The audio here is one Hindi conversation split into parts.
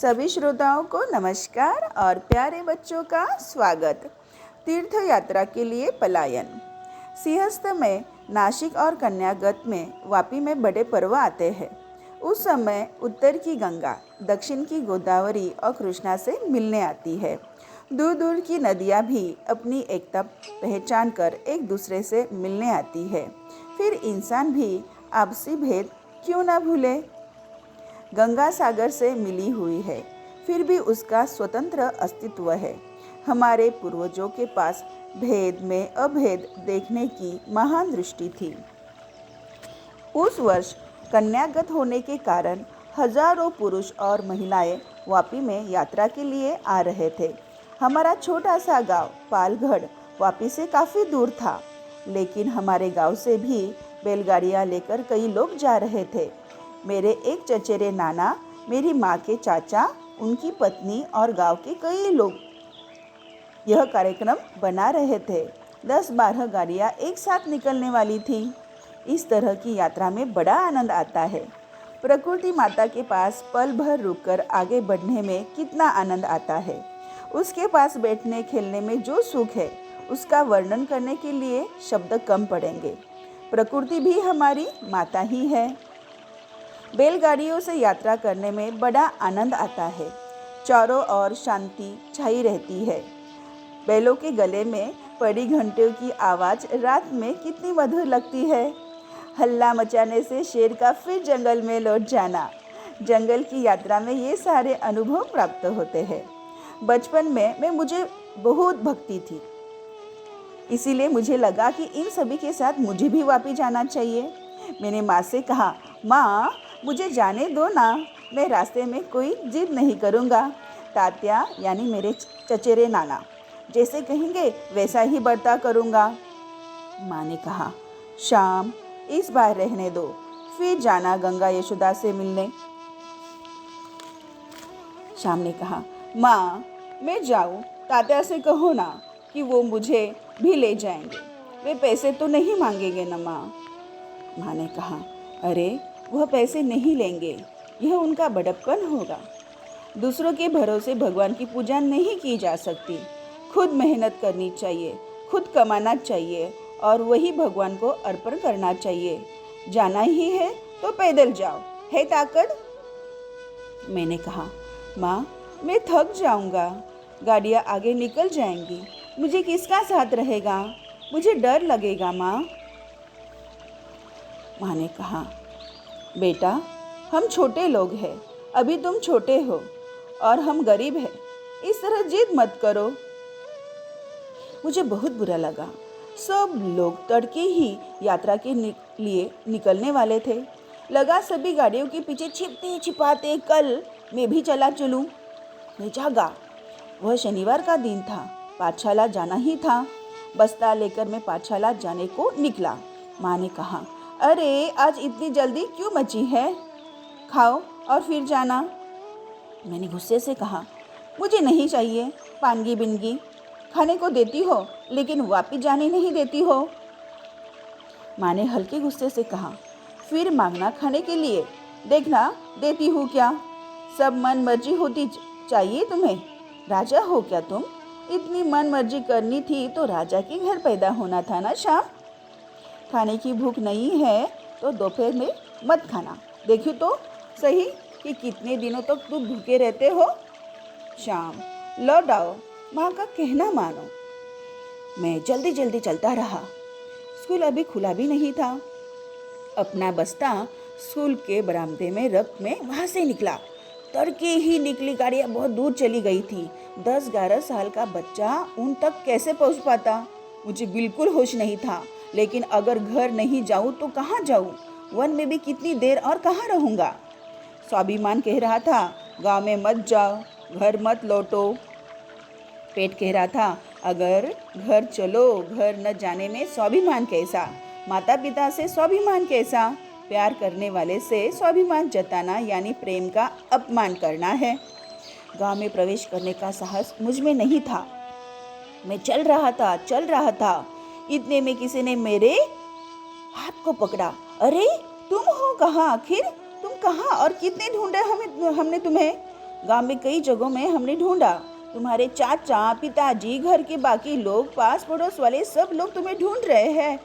सभी श्रोताओं को नमस्कार और प्यारे बच्चों का स्वागत। तीर्थ यात्रा के लिए पलायन। सिंहस्थ में नासिक और कन्यागत में वापी में बड़े पर्व आते हैं। उस समय उत्तर की गंगा, दक्षिण की गोदावरी और कृष्णा से मिलने आती है। दूर दूर की नदियाँ भी अपनी एकता पहचान कर एक दूसरे से मिलने आती है। फिर इंसान भी आपसी भेद क्यों ना भूले। गंगा सागर से मिली हुई है, फिर भी उसका स्वतंत्र अस्तित्व है। हमारे पूर्वजों के पास भेद में अभेद देखने की महान दृष्टि थी। उस वर्ष कन्यागत होने के कारण हजारों पुरुष और महिलाएं वापी में यात्रा के लिए आ रहे थे। हमारा छोटा सा गांव पालगढ़ वापी से काफ़ी दूर था, लेकिन हमारे गांव से भी बैलगाड़ियां लेकर कई लोग जा रहे थे। मेरे एक चचेरे नाना, मेरी माँ के चाचा, उनकी पत्नी और गांव के कई लोग यह कार्यक्रम बना रहे थे। 10-12 गाड़ियाँ एक साथ निकलने वाली थी। इस तरह की यात्रा में बड़ा आनंद आता है। प्रकृति माता के पास पल भर रुककर आगे बढ़ने में कितना आनंद आता है। उसके पास बैठने खेलने में जो सुख है, उसका वर्णन करने के लिए शब्द कम पड़ेंगे। प्रकृति भी हमारी माता ही है। बैलगाड़ियों से यात्रा करने में बड़ा आनंद आता है। चारों ओर शांति छाई रहती है। बैलों के गले में पड़ी घंटियों की आवाज़ रात में कितनी मधुर लगती है। हल्ला मचाने से शेर का फिर जंगल में लौट जाना। जंगल की यात्रा में ये सारे अनुभव प्राप्त होते हैं। बचपन में मुझे बहुत भक्ति थी, इसीलिए मुझे लगा कि इन सभी के साथ मुझे भी वापस जाना चाहिए। मैंने माँ से कहा, माँ मुझे जाने दो ना, मैं रास्ते में कोई जिद नहीं करूँगा। तात्या यानी मेरे चचेरे नाना जैसे कहेंगे वैसा ही बर्ताव करूँगा। माँ ने कहा, शाम इस बार रहने दो, फिर जाना गंगा यशोदा से मिलने। शाम ने कहा, माँ मैं जाऊँ, तात्या से कहो ना कि वो मुझे भी ले जाएंगे, वे पैसे तो नहीं मांगेंगे ना माँ। माँ ने कहा, अरे वह पैसे नहीं लेंगे, यह उनका बड़प्पन होगा। दूसरों के भरोसे भगवान की पूजा नहीं की जा सकती। खुद मेहनत करनी चाहिए, खुद कमाना चाहिए और वही भगवान को अर्पण करना चाहिए। जाना ही है तो पैदल जाओ, है ताकत। मैंने कहा, माँ मैं थक जाऊँगा, गाड़ियाँ आगे निकल जाएंगी, मुझे किसका साथ रहेगा, मुझे डर लगेगा माँ। माँ ने कहा, बेटा हम छोटे लोग हैं, अभी तुम छोटे हो और हम गरीब हैं, इस तरह जिद मत करो। मुझे बहुत बुरा लगा। सब लोग तड़के ही यात्रा के लिए निकलने वाले थे। लगा सभी गाड़ियों के पीछे छिपते छिपाते कल मैं भी चला चलूं। मैं जागा। वह शनिवार का दिन था, पाठशाला जाना ही था। बस्ता लेकर मैं पाठशाला जाने को निकला। माँ ने कहा, अरे आज इतनी जल्दी क्यों मची है, खाओ और फिर जाना। मैंने गुस्से से कहा, मुझे नहीं चाहिए, पानगी बिनगी खाने को देती हो लेकिन वापिस जाने नहीं देती हो। माँ ने हल्के गुस्से से कहा, फिर मांगना खाने के लिए, देखना देती हूँ क्या। सब मन मर्जी होती चाहिए तुम्हें, राजा हो क्या तुम। इतनी मन मर्जी करनी थी तो राजा के घर पैदा होना था ना। शाम खाने की भूख नहीं है तो दोपहर में मत खाना, देखो तो सही कि कितने दिनों तक तुम भूखे रहते हो। शाम लौट आओ, माँ का कहना मानो। मैं जल्दी जल्दी चलता रहा। स्कूल अभी खुला भी नहीं था। अपना बस्ता स्कूल के बरामदे में रख में वहाँ से निकला। तड़के ही निकली गाड़ियाँ बहुत दूर चली गई थी। 10-11 साल का बच्चा उन तक कैसे पहुँच पाता। मुझे बिल्कुल होश नहीं था, लेकिन अगर घर नहीं जाऊँ तो कहाँ जाऊँ। वन में भी कितनी देर और कहाँ रहूँगा। स्वाभिमान कह रहा था, गांव में मत जाओ, घर मत लौटो। पेट कह रहा था, अगर घर चलो, घर न जाने में स्वाभिमान कैसा। माता पिता से स्वाभिमान कैसा। प्यार करने वाले से स्वाभिमान जताना यानी प्रेम का अपमान करना है। गांव में प्रवेश करने का साहस मुझ में नहीं था। मैं चल रहा था। इतने में किसी ने मेरे हाथ को पकड़ा। अरे तुम हो कहाँ, आखिर तुम कहाँ और कितने ढूंढे हमने तुम्हें। गांव में कई जगहों में हमने ढूंढा। तुम्हारे चाचा, पिताजी, घर के बाकी लोग, पास पड़ोस वाले सब लोग तुम्हें ढूंढ रहे हैं।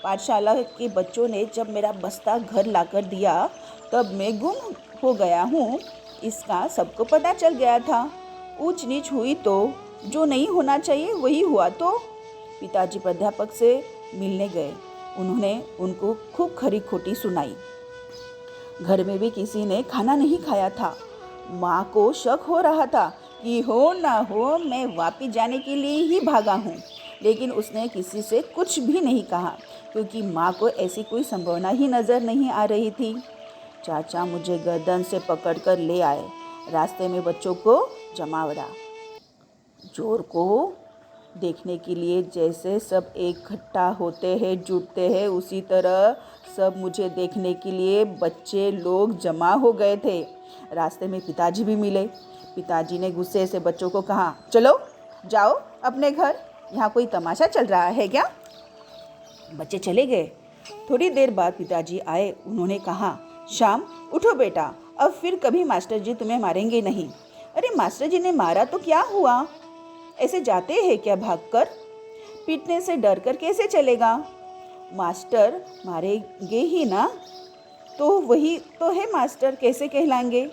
पाठशाला के बच्चों ने जब मेरा बस्ता घर लाकर दिया तब मैं गुम हो गया हूँ, इसका सबको पता चल गया था। ऊंच नीच हुई तो जो नहीं होना चाहिए वही हुआ। तो पिताजी प्राध्यापक से मिलने गए। उन्होंने उनको खूब खरी खोटी सुनाई। घर में भी किसी ने खाना नहीं खाया था। माँ को शक हो रहा था कि हो ना हो मैं वापस जाने के लिए ही भागा हूँ, लेकिन उसने किसी से कुछ भी नहीं कहा क्योंकि माँ को ऐसी कोई संभावना ही नज़र नहीं आ रही थी। चाचा मुझे गर्दन से पकड़कर ले आए। रास्ते में बच्चों को जमावड़ा। चोर को देखने के लिए जैसे सब इकट्ठा होते हैं, जुटते हैं, उसी तरह सब मुझे देखने के लिए बच्चे लोग जमा हो गए थे। रास्ते में पिताजी भी मिले। पिताजी ने गुस्से से बच्चों को कहा, चलो जाओ अपने घर, यहाँ कोई तमाशा चल रहा है क्या? बच्चे चले गए। थोड़ी देर बाद पिताजी आए। उन्होंने कहा, श्याम उठो बेटा, अब फिर कभी मास्टर जी तुम्हें मारेंगे नहीं। अरे मास्टर जी ने मारा तो क्या हुआ? ऐसे जाते हैं क्या भागकर? पीटने से डर कर कैसे चलेगा? मास्टर मारेंगे ही ना, तो वही तो है मास्टर, कैसे कहलाएंगे?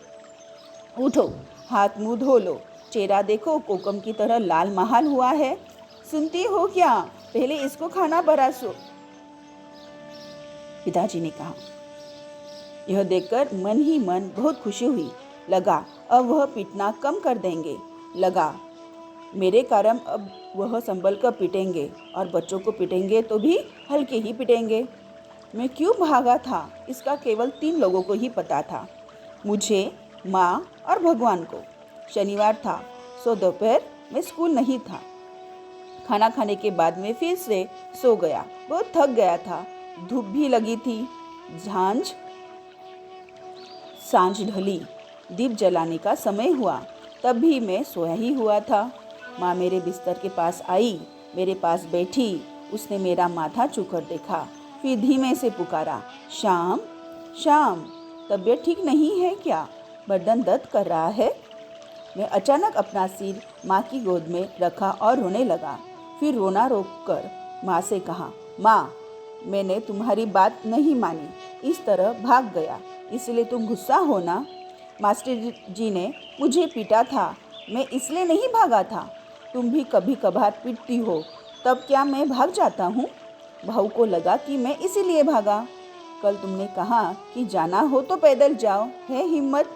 उठो, हाथ मुंह धो लो, चेहरा देखो कोकम की तरह लाल महाल हुआ है। सुनती हो क्या? पहले इसको खाना परासो। पिताजी ने कहा। यह देखकर मन ही मन बहुत खुशी हुई। लगा अब वह पीटना कम कर देंगे। लगा मेरे कारण अब वह संभल कर पीटेंगे, और बच्चों को पीटेंगे तो भी हल्के ही पीटेंगे। मैं क्यों भागा था इसका केवल 3 लोगों को ही पता था, मुझे, माँ और भगवान को। शनिवार था, सो दोपहर में स्कूल नहीं था। खाना खाने के बाद में फिर से सो गया। बहुत थक गया था। धूप भी लगी थी। सांझ ढली, दीप जलाने का समय हुआ, तब भी मैं सोया ही हुआ था। माँ मेरे बिस्तर के पास आई, मेरे पास बैठी। उसने मेरा माथा छूकर देखा, फिर धीमे से पुकारा, श्याम श्याम, तबीयत ठीक नहीं है क्या? बदन दर्द कर रहा है? मैं अचानक अपना सिर माँ की गोद में रखा और रोने लगा। फिर रोना रोककर माँ से कहा, माँ मैंने तुम्हारी बात नहीं मानी, इस तरह भाग गया, इसलिए तुम गुस्सा हो ना? मास्टर जी ने मुझे पीटा था, मैं इसलिए नहीं भागा था। तुम भी कभी कभार पीटती हो, तब क्या मैं भाग जाता हूँ? भाऊ को लगा कि मैं इसीलिए भागा। कल तुमने कहा कि जाना हो तो पैदल जाओ, है हिम्मत?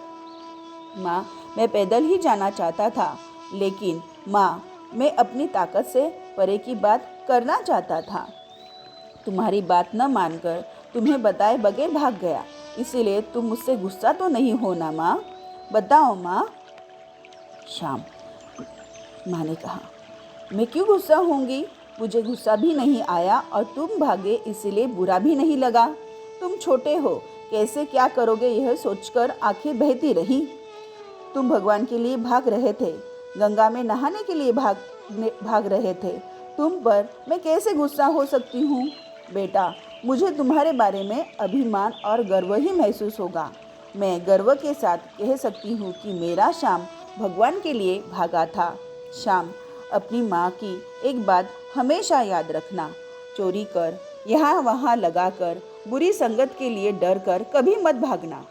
माँ मैं पैदल ही जाना चाहता था, लेकिन माँ मैं अपनी ताकत से परे की बात करना चाहता था। तुम्हारी बात न मानकर तुम्हें बताए बगैर भाग गया, इसीलिए तुम मुझसे गुस्सा तो नहीं हो ना माँ? बताओ माँ। श्याम, माँ ने कहा, मैं क्यों गुस्सा होंगी? मुझे गुस्सा भी नहीं आया और तुम भागे इसलिए बुरा भी नहीं लगा। तुम छोटे हो, कैसे क्या करोगे यह सोचकर आंखें बहती रही। तुम भगवान के लिए भाग रहे थे, गंगा में नहाने के लिए भाग रहे थे। तुम पर मैं कैसे गुस्सा हो सकती हूँ? बेटा मुझे तुम्हारे बारे में अभिमान और गर्व ही महसूस होगा। मैं गर्व के साथ कह सकती हूँ कि मेरा श्याम भगवान के लिए भागा था। श्याम, अपनी माँ की एक बात हमेशा याद रखना, चोरी कर, यहाँ वहाँ लगाकर, बुरी संगत के लिए डर कर कभी मत भागना।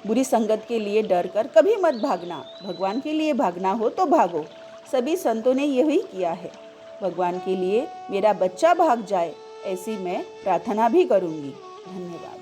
बुरी संगत के लिए डर कर कभी मत भागना। भगवान के लिए भागना हो तो भागो। सभी संतों ने यही किया है। भगवान के लिए मेरा बच्चा भाग जाए, ऐसी मैं प्रार्थना भी करूँगी। धन्यवाद।